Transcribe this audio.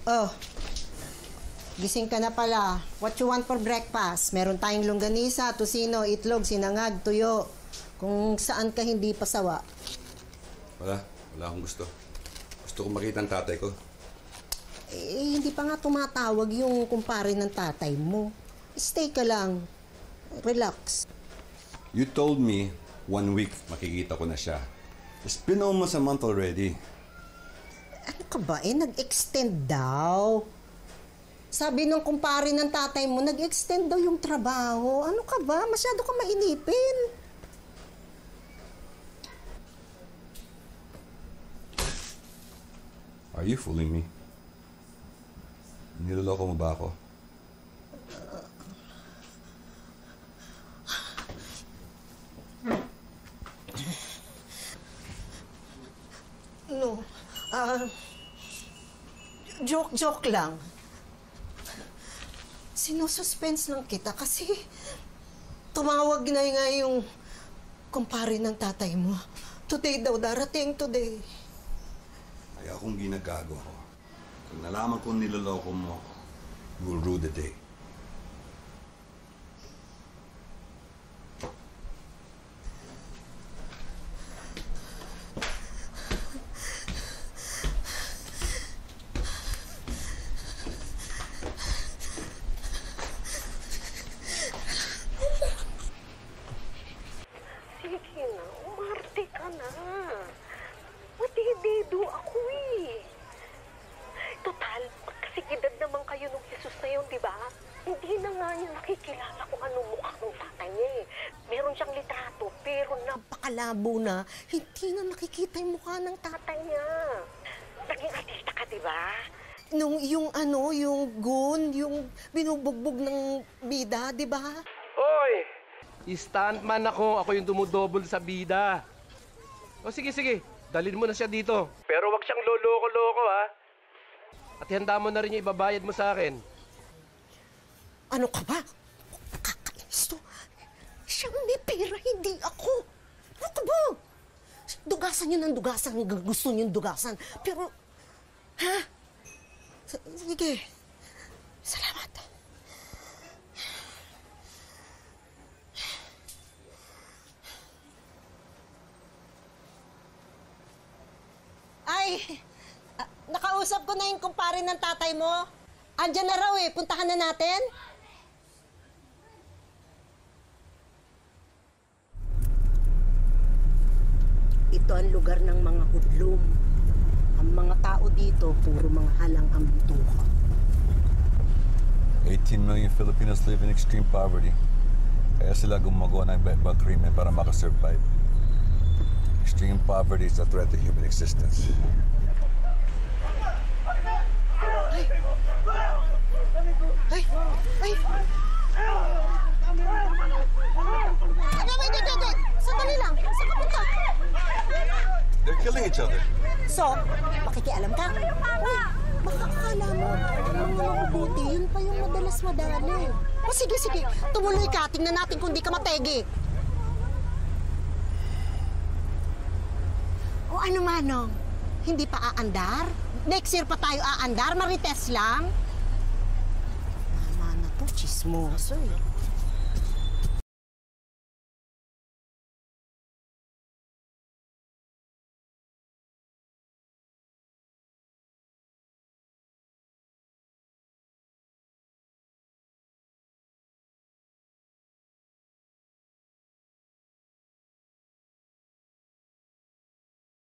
Oh, gising ka na pala. What you want for breakfast? Meron tayong longganisa, tusino, itlog, sinangag, tuyo. Kung saan ka hindi pasawa. Wala akong gusto. Gusto kong makita ang tatay ko. Eh, hindi pa nga tumatawag yung kumpare ng tatay mo. Stay ka lang. Relax. You told me 1 week makikita ko na siya. It's been almost a month already. Ano ka ba? Nag-extend daw. Sabi nung kumpare ng tatay mo, nag-extend daw yung trabaho. Ano ka ba? Masyado ka mainipin. Are you fooling me? Niloloko mo ba ako? No. Joke lang. Sinususpense lang kita kasi tumawag na nga yung kumpare ng tatay mo. Today daw, darating today. Kaya kung ginagago ko, kung nalaman kong niloloko mo, you will rue the day. Sige na, umarte ka na. Matihidido ako eh. Total, magkasikidad naman kayo nung Jesus na yun, di ba? Hindi na nga niya nakikilala kung anong mukha ng tatay niya eh. Meron siyang litrato, pero napakalabo na, hindi na nakikita yung mukha ng tatay niya. Naging artista ka, di ba? Yung goon, yung binubugbog ng bida, di ba? Hoy! Stuntman ako. Ako yung dumudouble sa bida. O sige, dalhin mo na siya dito. Pero wag siyang loloko-loko, ha? At handa mo na rin yung ibabayad mo sa akin. Ano ka ba? Kakainis to. Siyang may pera, hindi ako. Ano ka ba? Dugasan yun ang dugasan. Gusto niyo yung dugasan. Pero, ha? Sige. Salamat. Ay, nakausap ko na yung kumpare ng tatay mo. Andiyan na raw eh, puntahan na natin. Ito ang lugar ng mga hudlum. Ang mga tao dito, puro mga halang ang bituka. 18 million Filipinos live in extreme poverty. Kaya sila gumagawa ng iba-ibang krimen para makasurvive. Extreme poverty is a threat to human existence. Ay! Sandali lang. Saan ka punta? They're killing each other. So, makikialam ka? Uy, baka akala mo, ang mga mabuti, yun pa yung madalas madali. O sige, tumuloy ka. Tingnan natin kung di ka mategi. O ano manong? Hindi pa aandar? Next year pa tayo aandar? Marites lang? Mama na to, chismoso eh.